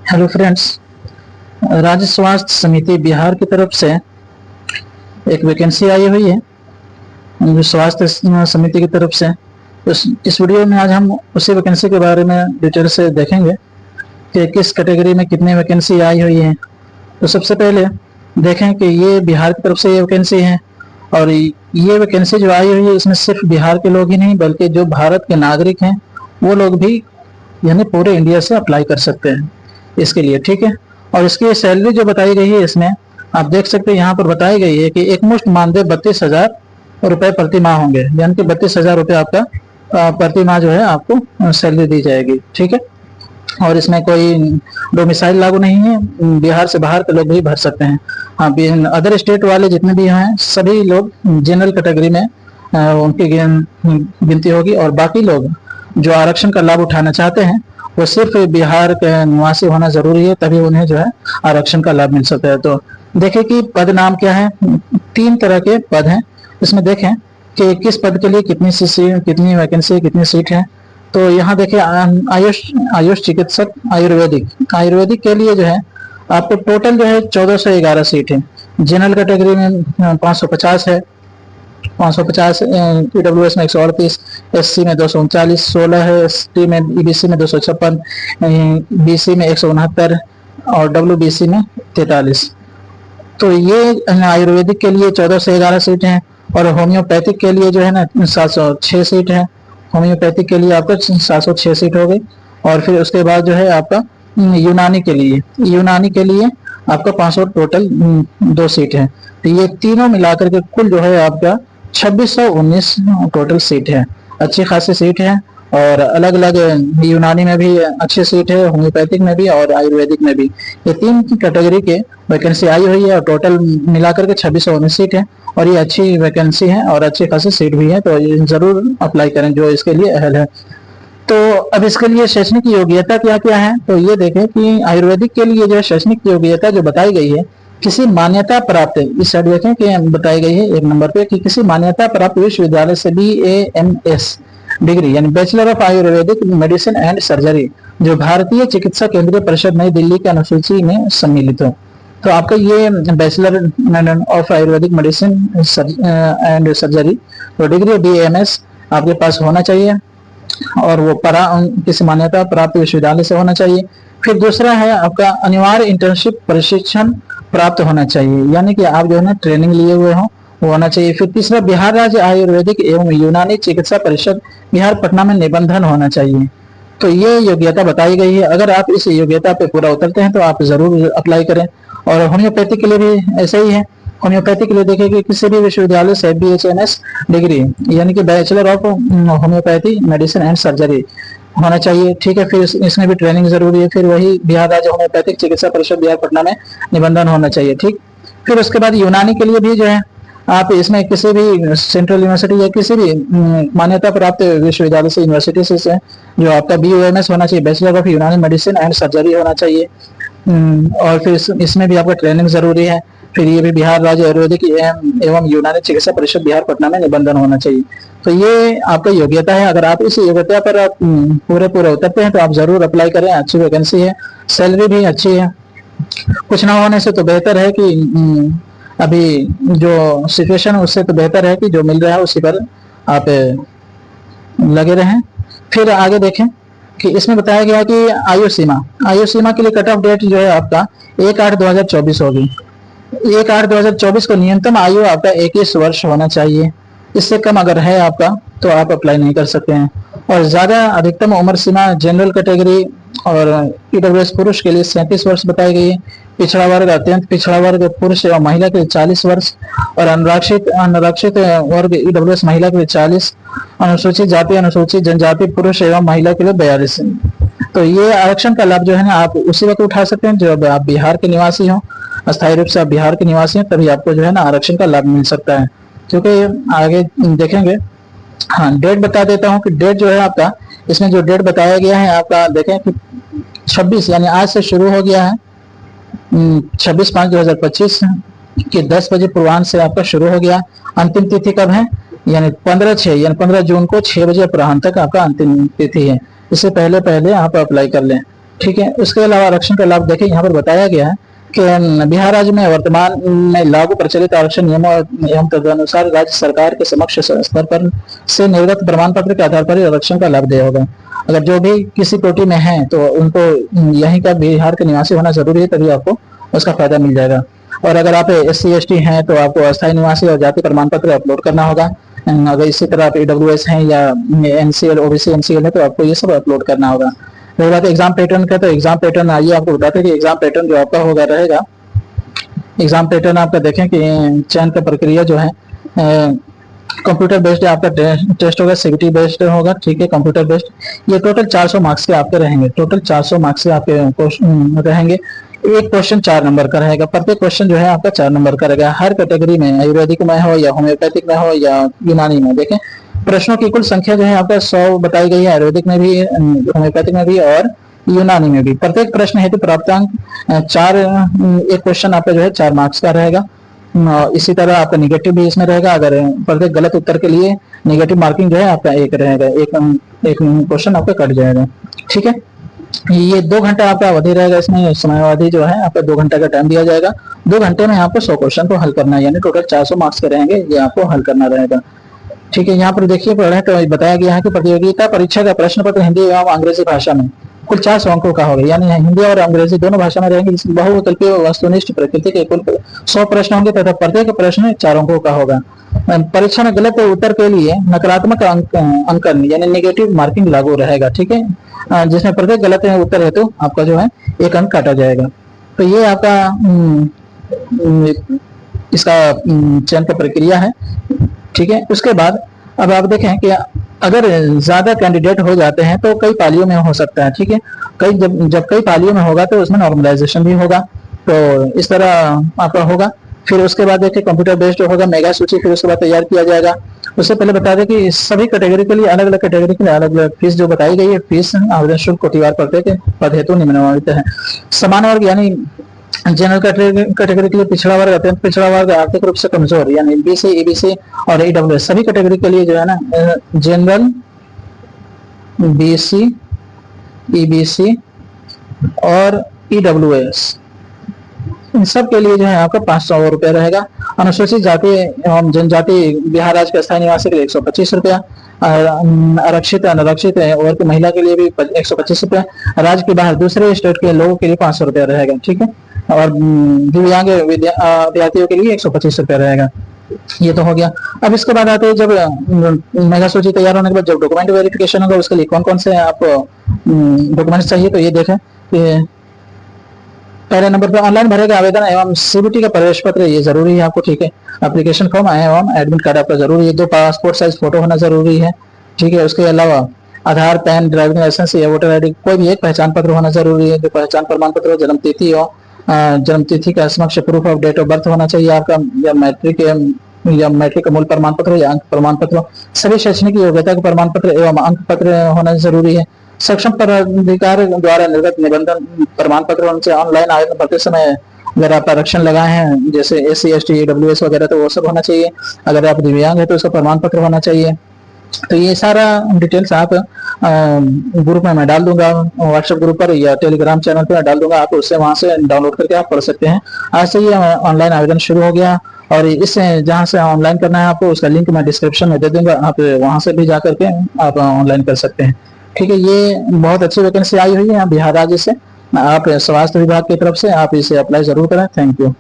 Hello friends. राज्य स्वास्थ्य समिति बिहार की तरफ से एक वैकेंसी आई हुई है जो स्वास्थ्य समिति की तरफ से। इस वीडियो में आज हम उसी वैकेंसी के बारे में डिटेल से देखेंगे कि किस कैटेगरी में कितनी वैकेंसी आई हुई है। तो सबसे पहले देखें कि ये बिहार की तरफ से ये वैकेंसी है, और ये वैकेंसी जो आई हुई है इसमें सिर्फ बिहार के लोग ही नहीं बल्कि जो भारत के नागरिक हैं वो लोग भी यानी पूरे इंडिया से अप्लाई कर सकते हैं इसके लिए, ठीक है। और इसकी सैलरी जो बताई गई है इसमें आप देख सकते हैं, यहाँ पर बताई गई है कि एक मुश्त मानदेय 32,000 रुपए प्रति माह होंगे, यानी कि 32,000 रुपये आपका प्रति माह जो है आपको सैलरी दी जाएगी, ठीक है। और इसमें कोई डोमिसाइल लागू नहीं है, बिहार से बाहर के लोग भी भर सकते हैं। हाँ, अदर स्टेट वाले जितने भी हैं सभी लोग जनरल कैटेगरी में उनकी गिनती होगी, और बाकी लोग जो आरक्षण का लाभ उठाना चाहते हैं वो सिर्फ बिहार के निवासी होना जरूरी है, तभी उन्हें जो है आरक्षण का लाभ मिल सकता है। तो देखें कि पद नाम क्या है। 3 तरह के पद हैं। इसमें देखें कि किस पद के लिए कितनी वैकेंसी, कितनी सीट है। तो यहाँ देखें आयुष चिकित्सक आयुर्वेदिक के लिए जो है आपको टोटल जो है 1411 सीट है। जनरल कैटेगरी में 550 है, 550, ईडब्ल्यूएस में 138, एससी में 239, 16 है, एसटी में ईबीसी में 256, बीसी में 169 और डब्ल्यूबीसी में 43। तो ये आयुर्वेदिक के लिए 14 से 11 सीट हैं, और होम्योपैथिक के लिए जो है ना 706 सीट है। होम्योपैथिक के लिए आपका 706 सीट हो गई। और फिर उसके बाद जो है आपका यूनानी के लिए आपका 500 टोटल 2 सीट है। तो ये तीनों मिलाकर के कुल जो है आपका 2619 टोटल सीट है। अच्छी खासी सीट है, और अलग अलग यूनानी में भी अच्छी सीट है, होम्योपैथिक में भी और आयुर्वेदिक में भी। ये 3 कैटेगरी के वैकेंसी आई हुई है, और टोटल मिलाकर के 2619 सीट है, और ये अच्छी वैकेंसी है और अच्छी खासी सीट भी है। तो ये जरूर अप्लाई करें जो इसके लिए अहल है। तो अब इसके लिए शैक्षणिक योग्यता क्या क्या है, तो ये देखें कि आयुर्वेदिक के लिए जो शैक्षणिक योग्यता जो बताई गई है किसी मान्यता प्राप्त, इस साइड देखें कि बताई गई है 1 नंबर पे कि किसी मान्यता प्राप्त विश्वविद्यालय से BAMS डिग्री यानी bachelor of Ayurvedic medicine and surgery जो भारतीय चिकित्सा केंद्रीय परिषद नई दिल्ली की अनुसूची में सम्मिलित हो। तो आपका ये bachelor of Ayurvedic medicine and surgery तो डिग्री BAMS आपके पास होना चाहिए, और वो किसी मान्यता प्राप्त विश्वविद्यालय से होना चाहिए। फिर दूसरा है आपका अनिवार्य इंटर्नशिप प्रशिक्षण प्राप्त होना चाहिए, यानी कि आप जो है ना ट्रेनिंग लिए हुए हो वो होना चाहिए। फिर तीसरा बिहार राज्य आयुर्वेदिक एवं यूनानी चिकित्सा परिषद बिहार पटना में निबंधन होना चाहिए। तो ये योग्यता बताई गई है। अगर आप इस योग्यता पे पूरा उतरते हैं तो आप जरूर अप्लाई करें। और होम्योपैथिक के लिए भी ऐसा ही है। होम्योपैथिक के लिए देखें कि किसी भी विश्वविद्यालय से BHMS डिग्री यानी कि bachelor of homeopathy medicine and surgery होना चाहिए, ठीक है। फिर इसमें भी ट्रेनिंग जरूरी है। फिर वही बिहार राज्य होम्योपैथिक चिकित्सा परिषद बिहार पटना में निबंधन होना चाहिए, ठीक। फिर उसके बाद यूनानी के लिए भी जो है आप इसमें किसी भी सेंट्रल यूनिवर्सिटी या किसी भी मान्यता प्राप्त विश्वविद्यालय से यूनिवर्सिटी से जो आपका BOMS होना चाहिए, बैचलर ऑफ यूनानी मेडिसिन एंड सर्जरी होना चाहिए। और फिर इसमें भी आपका ट्रेनिंग जरूरी है। फिर ये भी बिहार राज्य आयुर्वेदिक एवं यूनानी चिकित्सा परिषद बिहार पटना में निबंधन होना चाहिए। तो ये आपका योग्यता है। अगर आप इस योग्यता पर आप पूरे उतरते हैं तो आप जरूर अप्लाई करें। अच्छी वैकेंसी है, सैलरी भी अच्छी है। कुछ ना होने से तो बेहतर है कि अभी जो सिचुएशन उससे तो बेहतर है कि जो मिल रहा है उसी पर आप लगे रहें। फिर आगे देखें कि इसमें बताया गया कि आयु सीमा के लिए कट ऑफ डेट जो है आपका 1/8/2024 होगी। 1/8/2024 को न्यूनतम आयु आपका 21 वर्ष होना चाहिए। इससे कम अगर है आपका तो आप अप्लाई नहीं कर सकते हैं। और ज्यादा अधिकतम उम्र सीमा जनरल कैटेगरी और ईडब्ल्यूएस पुरुष के लिए 37 वर्ष बताई गई है। पिछड़ा वर्ग, अत्यंत पिछड़ा वर्ग पुरुष एवं महिला के लिए 40 वर्ष, और अनारक्षित वर्ग ईडब्ल्यूएस महिला के लिए 40, अनुसूचित जाति अनुसूचित जनजाति पुरुष एवं महिला के लिए 42। तो ये आरक्षण का लाभ जो है ना आप उसी वक्त उठा सकते हैं जब आप बिहार के निवासी हो, अस्थायी रूप से आप बिहार के निवासी हैं, तभी आपको जो है ना आरक्षण का लाभ मिल सकता है। क्योंकि आगे देखेंगे। हाँ, डेट बता देता हूँ कि डेट जो है आपका इसमें जो डेट बताया गया है आपका देखें कि 26 यानी आज से शुरू हो गया है। 26/5/2025 के 10 बजे पूर्वाह्न से आपका शुरू हो गया। अंतिम तिथि कब है यानी 15 जून को 6 बजे अपराह्न तक आपका अंतिम तिथि है। इससे पहले आप अप्लाई कर लें। ठीक है। उसके अलावा आरक्षण का लाभ देखिए यहाँ पर बताया गया है कि बिहार राज्य में वर्तमान में लागू प्रचलित आरक्षण नियमों एवं तदनुसार राज्य सरकार के समक्ष स्तर पर से निर्गत प्रमाण पत्र के आधार पर आरक्षण का लाभ दिया होगा। अगर जो भी किसी कोटि में है तो उनको यहीं का बिहार के निवासी होना जरूरी है, तभी आपको उसका फायदा मिल जाएगा। और अगर आप SC/ST हैं तो आपको अस्थायी निवासी और जाति प्रमाण पत्र अपलोड करना होगा। अगर इसी तरह आप AWS हैं या NCL OBC MCL है तो आपको ये सब अपलोड करना होगा। रही बात एग्जाम पैटर्न का, तो एग्जाम पैटर्न आइए आपको बताते हैं कि एग्जाम पैटर्न जो आपका होगा रहेगा। एग्जाम पैटर्न आपका देखें कि चयन का प्रक्रिया जो है कंप्यूटर बेस्ड आपका टेस्ट होगा, CBT बेस्ड होगा, ठीक है, कंप्यूटर बेस्ड। ये टोटल 400 मार्क्स के आपके रहेंगे। टोटल 400 मार्क्स के आपके रहेंगे। एक क्वेश्चन 4 नंबर का रहेगा। प्रत्येक क्वेश्चन जो है आपका 4 नंबर का रहेगा। हर कैटेगरी में, आयुर्वेदिक में हो या होम्योपैथिक में हो या यूनानी में। देखें प्रश्नों की कुल संख्या जो है आपका 100 बताई गई है, आयुर्वेदिक में भी, होम्योपैथिक में भी और यूनानी में भी। प्रत्येक प्रश्न हेतु प्राप्तांक 4, एक क्वेश्चन आपका जो है 4 मार्क्स का रहेगा। इसी तरह आपका निगेटिव भी इसमें रहेगा। अगर प्रत्येक गलत उत्तर के लिए निगेटिव मार्किंग जो है आपका 1 रहेगा, एक क्वेश्चन आपका कट जाएगा, ठीक है। ये 2 घंटा आपका अवधि रहेगा। इसमें समय अवधि जो है आपका 2 घंटे का टाइम दिया जाएगा। 2 घंटे में आपको 100 क्वेश्चन को हल करना है, यानी टोटल 400 मार्क्स के रहेंगे, ये आपको हल करना रहेगा, ठीक है। यहाँ पर देखिए पढ़े तो बताया गया है कि प्रतियोगिता परीक्षा का प्रश्न पत्र हिंदी एवं अंग्रेजी भाषा में कुल 400 अंकों का होगा, यानी हिंदी और अंग्रेजी दोनों भाषा में रहेंगे। जिसमें बहुविकल्पीय वस्तुनिष्ठ प्रकृति के कुल 100 प्रश्न होंगे तथा प्रत्येक प्रश्न 4 अंकों का होगा। परीक्षा में गलत उत्तर के लिए नकारात्मक अंकन यानी नेगेटिव मार्किंग लागू रहेगा, ठीक है, जिसमें प्रत्येक गलत उत्तर है तो आपका जो है 1 अंक काटा जाएगा। तो ये आपका इसका चयन का प्रक्रिया है, ठीक है। उसके बाद अब आप देखें कि अगर ज्यादा कैंडिडेट हो जाते हैं तो कई पालियों में हो सकता है, ठीक है। जब कई पालियों में होगा तो उसमें नॉर्मलाइजेशन भी होगा, तो इस तरह आपका होगा। फिर उसके बाद देखिए कंप्यूटर बेस्ड होगा, मेगा सूची फिर उसके बाद तैयार किया जाएगा। उससे पहले बता दें कि सभी कैटेगरी के लिए अलग अलग कैटेगरी के लिए अलग अलग फीस जो बताई गई है। फीस आवेदन शुल्क कोटिवार प्रत्येक पद हेतु निम्नलिखित है। समान वर्ग यानी जनरल कैटेगरी के लिए पिछड़ा वर्ग, अत्यंत पिछड़ा वर्ग, आर्थिक रूप से कमजोर यानी BC EBC और AWS सभी कैटेगरी के लिए जो है ना, जनरल BC EBC और EWS इन सब के लिए जो है आपका 500 रुपया रहेगा। अनुसूचित जाति एवं जनजाति बिहार राज्य के स्थायी निवासी के लिए 125 रुपया, आरक्षित अनारक्षित वर्ग की महिला के लिए भी 125 रुपया, राज्य के बाहर दूसरे स्टेट के लोगों के लिए 500 रुपया रहेगा, ठीक है। और दिव्यांग विद्यार्थियों के लिए 125 रुपया रहेगा। ये तो हो गया। अब इसके बाद आते हैं जब मेगा सूची तैयार होने के बाद जब डॉक्यूमेंट वेरिफिकेशन होगा उसके लिए कौन कौन से आप डॉक्यूमेंट्स चाहिए, तो ये देखें कि पहले नंबर पे ऑनलाइन भरेगा आवेदन एवं CBT का प्रवेश पत्र, ये जरूरी है आपको, ठीक है। एप्लीकेशन फॉर्म एवं एडमिट कार्ड आपका जरूरी है। 2 पासपोर्ट साइज फोटो होना जरूरी है, ठीक है। उसके अलावा आधार, पैन, ड्राइविंग लाइसेंस या वोटर ID कोई भी एक पहचान पत्र होना जरूरी है। जो पहचान प्रमाण पत्र हो, जन्म तिथि हो, जन्म तिथि का समक्ष proof of date of birth होना चाहिए आपका, या मैट्रिक का मूल प्रमाण पत्र या अंक प्रमाण पत्र। सभी शैक्षणिक योग्यता के प्रमाण पत्र एवं अंक पत्र होना जरूरी है। सक्षम पदाधिकारी द्वारा निर्गत निबंधन प्रमाण पत्र उनसे ऑनलाइन आवेदन करते समय अगर आप आरक्षण लगाए हैं जैसे SC ST AWS वगैरह तो वो सब होना चाहिए। अगर आप दिव्यांग है तो उसका प्रमाण पत्र होना चाहिए। तो ये सारा डिटेल्स आप ग्रुप में मैं डाल दूंगा, व्हाट्सएप ग्रुप पर या टेलीग्राम चैनल पर डाल दूंगा, आप उससे वहां से डाउनलोड करके आप पढ़ सकते हैं। आज से ये ऑनलाइन आवेदन शुरू हो गया और इससे जहां से ऑनलाइन करना है आपको उसका लिंक मैं डिस्क्रिप्शन में दे दूंगा, आप वहां से भी जा करके आप ऑनलाइन कर सकते हैं, ठीक है। ये बहुत अच्छी वैकेंसी आई हुई है बिहार राज्य से। आप स्वास्थ्य विभाग की तरफ से आप इसे अप्लाई जरूर करें। Thank you.